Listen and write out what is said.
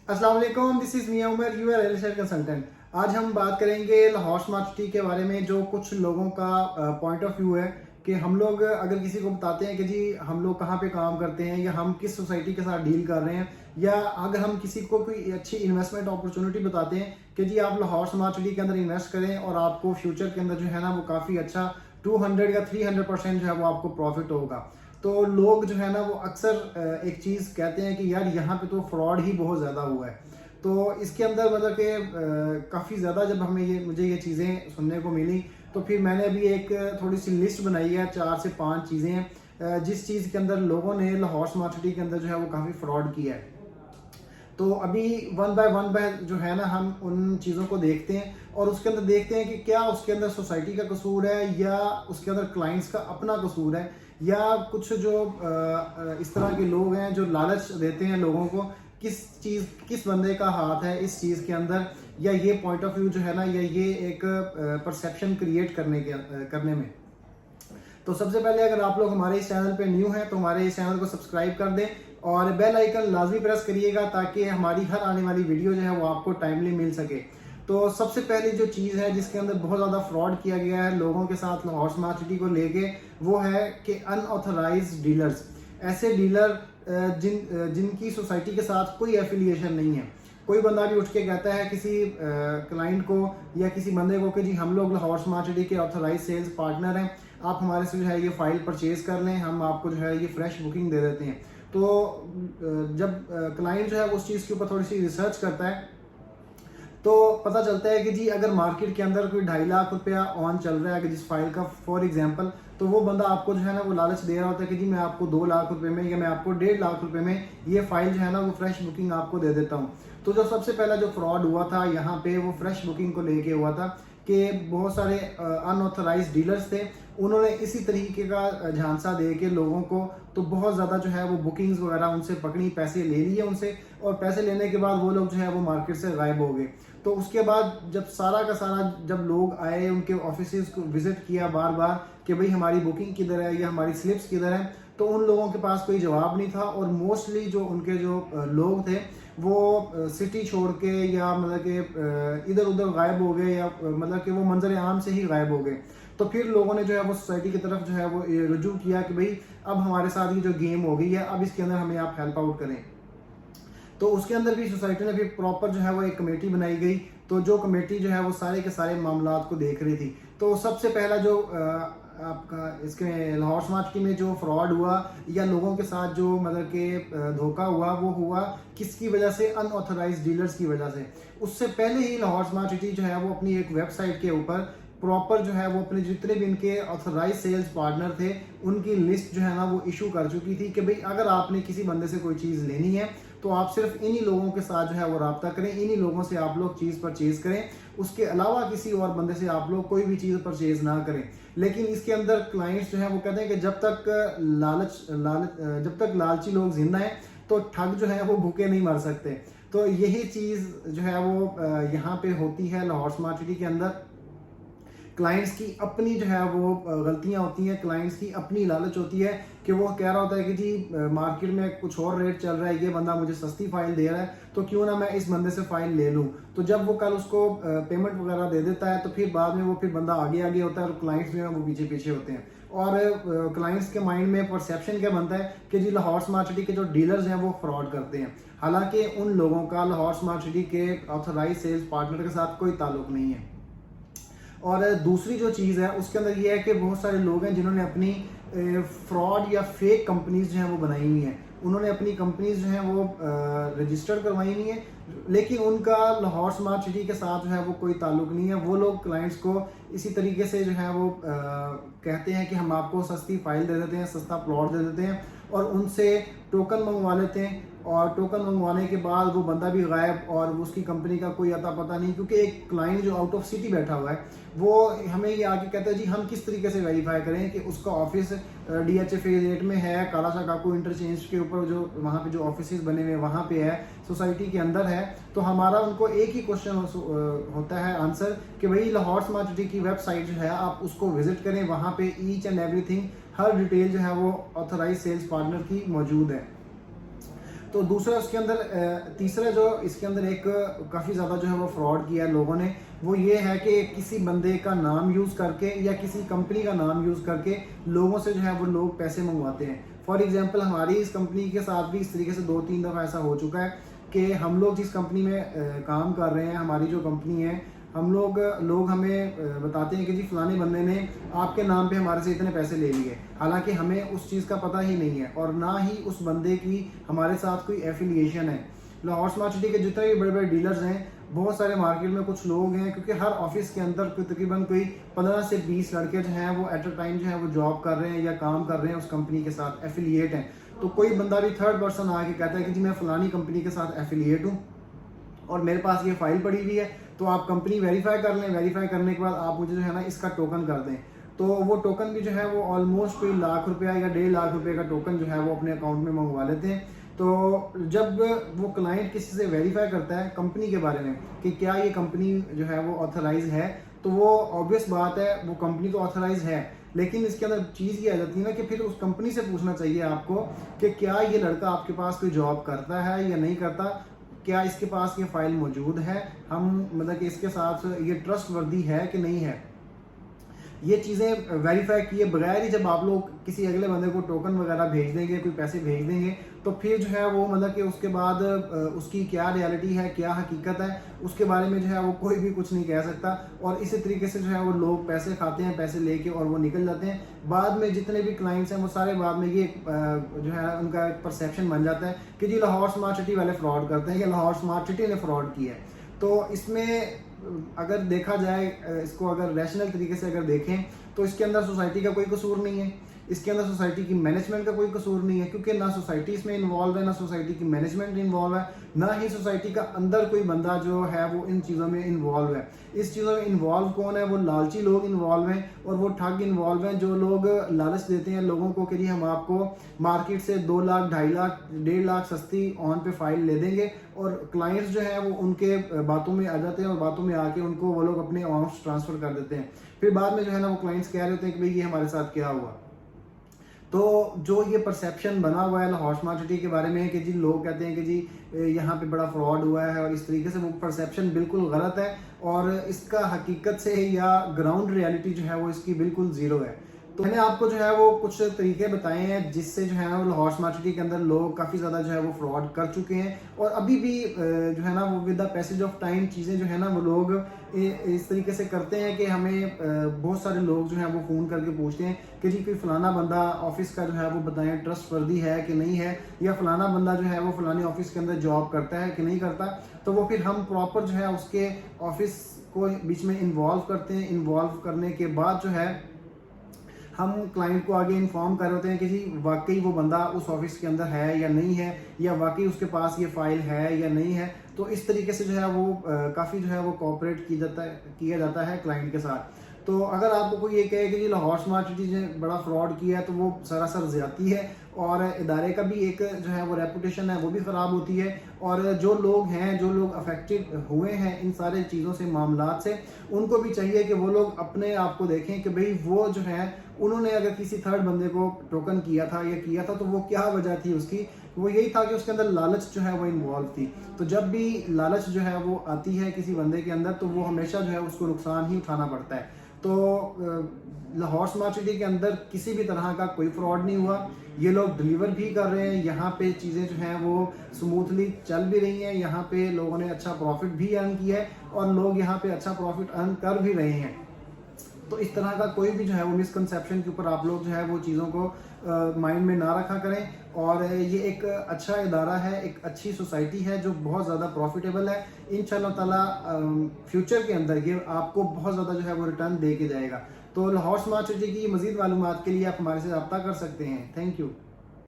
अस्सलाम वालेकुम, this is मियां Umar, your real estate consultant. आज हम बात करेंगे लाहौर स्मार्ट सिटी के बारे में। जो कुछ लोगों का पॉइंट ऑफ व्यू है कि हम लोग अगर किसी को बताते हैं कि जी हम लोग कहाँ पे काम करते हैं या हम किस सोसाइटी के साथ डील कर रहे हैं, या अगर हम किसी को कोई अच्छी इन्वेस्टमेंट अपॉर्चुनिटी बताते हैं कि जी आप लाहौर स्मार्ट सिटी के अंदर इन्वेस्ट करें और आपको फ्यूचर के अंदर जो है ना वो काफ़ी अच्छा 200 या 300% जो है वो आपको प्रॉफिट होगा, तो लोग जो है ना वो अक्सर एक चीज़ कहते हैं कि यार यहाँ पे तो फ्रॉड ही बहुत ज़्यादा हुआ है। तो इसके अंदर मतलब कि काफ़ी ज़्यादा जब मुझे ये चीज़ें सुनने को मिली, तो फिर मैंने अभी एक थोड़ी सी लिस्ट बनाई है, 4 से 5 चीज़ें हैं जिस चीज़ के अंदर लोगों ने लाहौर स्मार्ट सिटी के अंदर जो है वो काफ़ी फ्रॉड किया है। तो अभी वन बाय जो है ना हम उन चीज़ों को देखते हैं और उसके अंदर देखते हैं कि क्या उसके अंदर सोसाइटी का कसूर है या उसके अंदर क्लाइंट्स का अपना कसूर है, या कुछ जो इस तरह के लोग हैं जो लालच देते हैं लोगों को, किस बंदे का हाथ है इस चीज़ के अंदर, या ये पॉइंट ऑफ व्यू जो है ना या ये एक परसेप्शन क्रिएट करने में। तो सबसे पहले अगर आप लोग हमारे इस चैनल पे न्यू हैं तो हमारे इस चैनल को सब्सक्राइब कर दें और बेल आइकन लाजमी प्रेस करिएगा ताकि हमारी हर आने वाली वीडियो जो है वो आपको टाइमली मिल सके। तो सबसे पहली जो चीज़ है जिसके अंदर बहुत ज़्यादा फ्रॉड किया गया है लोगों के साथ लाहौर स्मार्ट सिटी को लेके, वो है कि अनऑथराइज्ड डीलर्स। ऐसे डीलर जिनकी सोसाइटी के साथ कोई एफिलिएशन नहीं है। कोई बंदा भी उठ के कहता है किसी क्लाइंट को या किसी बंदे को कि जी हम लोग लाहौर स्मार्ट सिटी के ऑथराइज सेल्स पार्टनर हैं, आप हमारे से जो है ये फाइल परचेज कर लें, हम आपको जो है ये फ्रेश बुकिंग दे देते हैं। तो जब क्लाइंट जो है उस चीज़ के ऊपर थोड़ी सी रिसर्च करता है तो पता चलता है कि जी अगर मार्केट के अंदर कोई 2.5 लाख रुपया ऑन चल रहा है कि जिस फाइल का फॉर एग्जांपल, तो वो बंदा आपको जो है ना वो लालच दे रहा होता है कि जी मैं आपको 2 लाख रुपए में या मैं आपको 1.5 लाख रुपए में ये फाइल जो है ना वो फ्रेश बुकिंग आपको दे देता हूँ। तो जो सबसे पहला जो फ्रॉड हुआ था यहाँ पे वो फ्रेश बुकिंग को लेके हुआ था कि बहुत सारे अनऑथराइज डीलर्स थे, उन्होंने इसी तरीके का झांसा दे के लोगों को तो बहुत ज़्यादा जो है वो बुकिंग्स वगैरह उनसे पकड़ी, पैसे ले लिए उनसे, और पैसे लेने के बाद वो लोग जो है वो मार्केट से गायब हो गए। तो उसके बाद जब सारा का सारा जब लोग आए उनके ऑफिसेज को विजिट किया बार बार कि भाई हमारी बुकिंग किधर है या हमारी स्लिप्स किधर है, तो उन लोगों के पास कोई जवाब नहीं था और मोस्टली जो उनके जो लोग थे वो सिटी छोड़ के या मतलब कि इधर उधर गायब हो गए, या मतलब कि वो मंजर आम से ही गायब हो गए। तो फिर लोगों ने जो है वो सोसाइटी की तरफ जो है वो रुजू किया कि भाई अब हमारे साथ ये जो गेम हो गई है, अब इसके अंदर हमें आप हेल्प आउट करें। तो उसके अंदर भी सोसाइटी ने फिर प्रॉपर जो है वो एक कमेटी बनाई गई, तो जो कमेटी जो है वो सारे के सारे मामलात को देख रही थी। तो सबसे पहला जो आपका इसके लाहौर स्मार्ट सिटी में जो फ्रॉड हुआ या लोगों के साथ जो मतलब कि धोखा हुआ, वो हुआ किसकी वजह से? अनऑथराइज्ड डीलर्स की वजह से। उससे पहले ही लाहौर स्मार्ट सिटी जो है वो अपनी एक वेबसाइट के ऊपर प्रॉपर जो है वो अपने जितने भी इनके ऑथराइज सेल्स पार्टनर थे उनकी लिस्ट जो है ना वो इशू कर चुकी थी कि भाई अगर आपने किसी बंदे से कोई चीज़ लेनी है तो आप सिर्फ इन्हीं लोगों के साथ जो है वो रब्ता करें, इन्हीं लोगों से आप लोग चीज़ परचेज करें, उसके अलावा किसी और बंदे से आप लोग कोई भी चीज़ परचेज ना करें। लेकिन इसके अंदर क्लाइंट्स जो है वो कहते हैं कि जब तक लालची लोग जिंदा हैं तो ठग जो है वो भूखे नहीं मर सकते। तो यही चीज़ जो है वो यहाँ पे होती है लाहौर स्मार्ट सिटी के अंदर। क्लाइंट्स की अपनी जो है वो गलतियां होती हैं, क्लाइंट्स की अपनी लालच होती है कि वो कह रहा होता है कि जी मार्केट में कुछ और रेट चल रहा है, ये बंदा मुझे सस्ती फाइल दे रहा है तो क्यों ना मैं इस बंदे से फाइल ले लूं। तो जब वो कल उसको पेमेंट वगैरह दे देता है तो फिर बाद में वो फिर बंदा आगे आगे होता है और क्लाइंट्स जो है वो पीछे पीछे होते हैं। और क्लाइंट्स के माइंड में परसेप्शन क्या बनता है कि जी लाहौर स्मार्ट सिटी के जो डीलर्स हैं वो फ्रॉड करते हैं, हालांकि उन लोगों का लाहौर स्मार्ट सिटी के ऑथराइज सेल्स पार्टनर के साथ कोई ताल्लुक नहीं है। और दूसरी जो चीज़ है उसके अंदर ये है कि बहुत सारे लोग हैं जिन्होंने अपनी फ्रॉड या फेक कंपनीज जो हैं वो बनाई हुई हैं, उन्होंने अपनी कंपनीज जो हैं वो रजिस्टर्ड करवाई हुई हैं, लेकिन उनका लाहौर स्मार्ट सिटी के साथ जो है वो कोई ताल्लुक नहीं है। वो लोग क्लाइंट्स को इसी तरीके से जो है वो कहते हैं कि हम आपको सस्ती फाइल दे देते हैं, सस्ता प्लॉट दे देते हैं और उनसे टोकन मंगवा लेते हैं, और टोकन मंगवाने के बाद वो बंदा भी गायब और उसकी कंपनी का कोई अता पता नहीं। क्योंकि एक क्लाइंट जो आउट ऑफ सिटी बैठा हुआ है वो हमें ये आके कहता है जी हम किस तरीके से वेरीफाई करें कि उसका ऑफिस DHA फेज 8 में है, काला सा काकू इंटरचेंज के ऊपर जो वहाँ पे जो ऑफिस बने हुए वहाँ पे है, सोसाइटी के अंदर है। तो हमारा उनको एक ही क्वेश्चन होता है आंसर कि भाई लाहौर स्मार्ट सिटी की वेबसाइट जो है आप उसको विजिट करें, वहाँ पे each and everything her detail जो है वो ऑथराइज सेल्स पार्टनर की मौजूद है। तो दूसरा उसके अंदर तीसरा जो इसके अंदर एक काफ़ी ज़्यादा जो है वो फ्रॉड किया है लोगों ने, वो ये है कि किसी बंदे का नाम यूज़ करके या किसी कंपनी का नाम यूज़ करके लोगों से जो है वो लोग पैसे मंगवाते हैं। फॉर एग्जांपल हमारी इस कंपनी के साथ भी इस तरीके से 2-3 दफ़ा ऐसा हो चुका है कि हम लोग जिस कंपनी में काम कर रहे हैं, हमारी जो कंपनी है, हम लोग हमें बताते हैं कि जी फलाने बंदे ने आपके नाम पे हमारे से इतने पैसे ले लिए, हालांकि हमें उस चीज़ का पता ही नहीं है और ना ही उस बंदे की हमारे साथ कोई एफिलिएशन है। लाहौर स्मार्ट सिटी के जितने भी बड़े बड़े डीलर्स हैं, बहुत सारे मार्केट में कुछ लोग हैं, क्योंकि हर ऑफिस के अंदर तकरीबन कोई 15 से 20 लड़के जो हैं वो एट अ टाइम जो है वो जॉब कर रहे हैं या काम कर रहे हैं उस कंपनी के साथ, एफिलिएट हैं। तो कोई बंदा भी थर्ड पर्सन आके कहता है कि जी मैं फलानी कंपनी के साथ एफिलिएट हूँ और मेरे पास ये फाइल पड़ी हुई है, तो आप कंपनी वेरीफाई कर लें, वेरीफाई करने के बाद आप मुझे जो है ना इसका टोकन कर दें। तो वो टोकन भी जो है वो ऑलमोस्ट कोई लाख रुपया या 1.5 लाख रुपए का टोकन जो है वो अपने अकाउंट में मंगवा लेते हैं। तो जब वो क्लाइंट किसी से वेरीफाई करता है कंपनी के बारे में कि क्या ये कंपनी जो है वो ऑथराइज है, तो वो ऑब्वियस बात है वो कंपनी तो ऑथराइज है, लेकिन इसके अंदर चीज़ ये आ जाती है ना कि फिर उस कंपनी से पूछना चाहिए आपको कि क्या ये लड़का आपके पास कोई जॉब करता है या नहीं करता, क्या इसके पास ये फाइल मौजूद है, हम मतलब कि इसके साथ ये ट्रस्ट वर्दी है कि नहीं है। ये चीज़ें वेरीफाई किए बगैर ही जब आप लोग किसी अगले बंदे को टोकन वगैरह भेज देंगे, कोई पैसे भेज देंगे, तो फिर जो है वो मतलब कि उसके बाद उसकी क्या रियलिटी है, क्या हकीकत है, उसके बारे में जो है वो कोई भी कुछ नहीं कह सकता। और इसी तरीके से जो है वो लोग पैसे खाते हैं, पैसे लेके और वो निकल जाते हैं। बाद में जितने भी क्लाइंट्स हैं वो सारे बाद में ये जो है उनका एक परसेप्शन बन जाता है कि जी लाहौर स्मार्ट सिटी वाले फ्रॉड करते हैं या लाहौर स्मार्ट सिटी ने फ्रॉड किया है। तो इसमें अगर देखा जाए, इसको अगर रैशनल तरीके से अगर देखें, तो इसके अंदर सोसाइटी का कोई कसूर नहीं है, इसके अंदर सोसाइटी की मैनेजमेंट का कोई कसूर नहीं है, क्योंकि ना सोसाइटी इसमें इन्वॉल्व है, ना सोसाइटी की मैनेजमेंट इन्वॉल्व है, ना ही सोसाइटी का अंदर कोई बंदा जो है वो इन चीज़ों में इन्वॉल्व है। इस चीज़ों में इन्वॉल्व कौन है? वो लालची लोग इन्वॉल्व हैं और वो ठग इन्वॉल्व हैं, जो लोग लालच देते हैं लोगों को कि जी हम आपको मार्केट से 2 लाख, 2.5 लाख, 1.5 लाख सस्ती ऑन पे फाइल ले देंगे, और क्लाइंट्स जो है वो उनके बातों में आ जाते हैं और बातों में आके उनको वो लोग अपने अमाउंट्स ट्रांसफर कर देते हैं। फिर बाद में जो है ना वो क्लाइंट्स कह रहे होते हैं कि भाई ये हमारे साथ क्या हुआ। तो जो ये परसेप्शन बना हुआ है लाहौर स्मार्ट सिटी के बारे में कि जी लोग कहते हैं कि जी यहाँ पे बड़ा फ्रॉड हुआ है, और इस तरीके से वो परसेप्शन बिल्कुल गलत है और इसका हकीकत से या ग्राउंड रियलिटी जो है वो इसकी बिल्कुल ज़ीरो है। तो मैंने आपको जो है वो कुछ तरीके बताए हैं जिससे जो है ना वो लाहौर स्मार्ट सिटी के अंदर लोग काफ़ी ज़्यादा जो है वो फ्रॉड कर चुके हैं, और अभी भी जो है ना वो with the passage of time चीज़ें जो है ना वो लोग इस तरीके से करते हैं कि हमें बहुत सारे लोग जो है वो फ़ोन करके पूछते हैं कि जी कोई फलाना बंदा ऑफिस का जो है वो बताएं ट्रस्ट वर्दी है कि नहीं है, या फलाना बंदा जो है वो फलानी ऑफिस के अंदर जॉब करता है कि नहीं करता। तो वो फिर हम प्रॉपर जो है उसके ऑफिस को बीच में इन्वॉल्व करते हैं। इन्वॉल्व करने के बाद जो है हम क्लाइंट को आगे इन्फॉर्म कर रहे होते हैं कि जी वाकई वो बंदा उस ऑफिस के अंदर है या नहीं है, या वाकई उसके पास ये फाइल है या नहीं है। तो इस तरीके से जो है वो काफ़ी जो है वो कोऑपरेट किया जाता है क्लाइंट के साथ। तो अगर आपको कोई ये कहे कि जी लाहौर स्मार्ट सिटी ने बड़ा फ्रॉड किया है, तो वो सरासर ज़्यादती है, और इदारे का भी एक जो है वो रेपुटेशन है वो भी ख़राब होती है। और जो लोग हैं, जो लोग अफेक्टेड हुए हैं इन सारे चीज़ों से, मामलात से, उनको भी चाहिए कि वो लोग अपने आप को देखें कि भाई वो जो है उन्होंने अगर किसी थर्ड बंदे को टोकन किया था तो वो क्या वजह थी उसकी। वो यही था कि उसके अंदर लालच जो है वो इन्वॉल्व थी। तो जब भी लालच जो है वो आती है किसी बंदे के अंदर, तो वो हमेशा जो है उसको नुकसान ही उठाना पड़ता है। तो लाहौर स्मार्ट सिटी के अंदर किसी भी तरह का कोई फ्रॉड नहीं हुआ। ये लोग डिलीवर भी कर रहे हैं, यहाँ पे चीज़ें जो हैं वो स्मूथली चल भी रही हैं, यहाँ पे लोगों ने अच्छा प्रॉफिट भी अर्न किया है और लोग यहाँ पे अच्छा प्रॉफिट अर्न कर भी रहे हैं। तो इस तरह का कोई भी जो है वो मिसकंसेप्शन के ऊपर आप लोग जो है वो चीज़ों को माइंड में ना रखा करें। और ये एक अच्छा इदारा है, एक अच्छी सोसाइटी है जो बहुत ज़्यादा प्रॉफिटेबल है। इंशाल्लाह ताला फ्यूचर के अंदर ये आपको बहुत ज़्यादा जो है वो रिटर्न दे के जाएगा। तो लाहौर स्मार्ट सिटी की मज़ीद मालूमात के लिए आप हमारे से रब्ता कर सकते हैं। Thank you.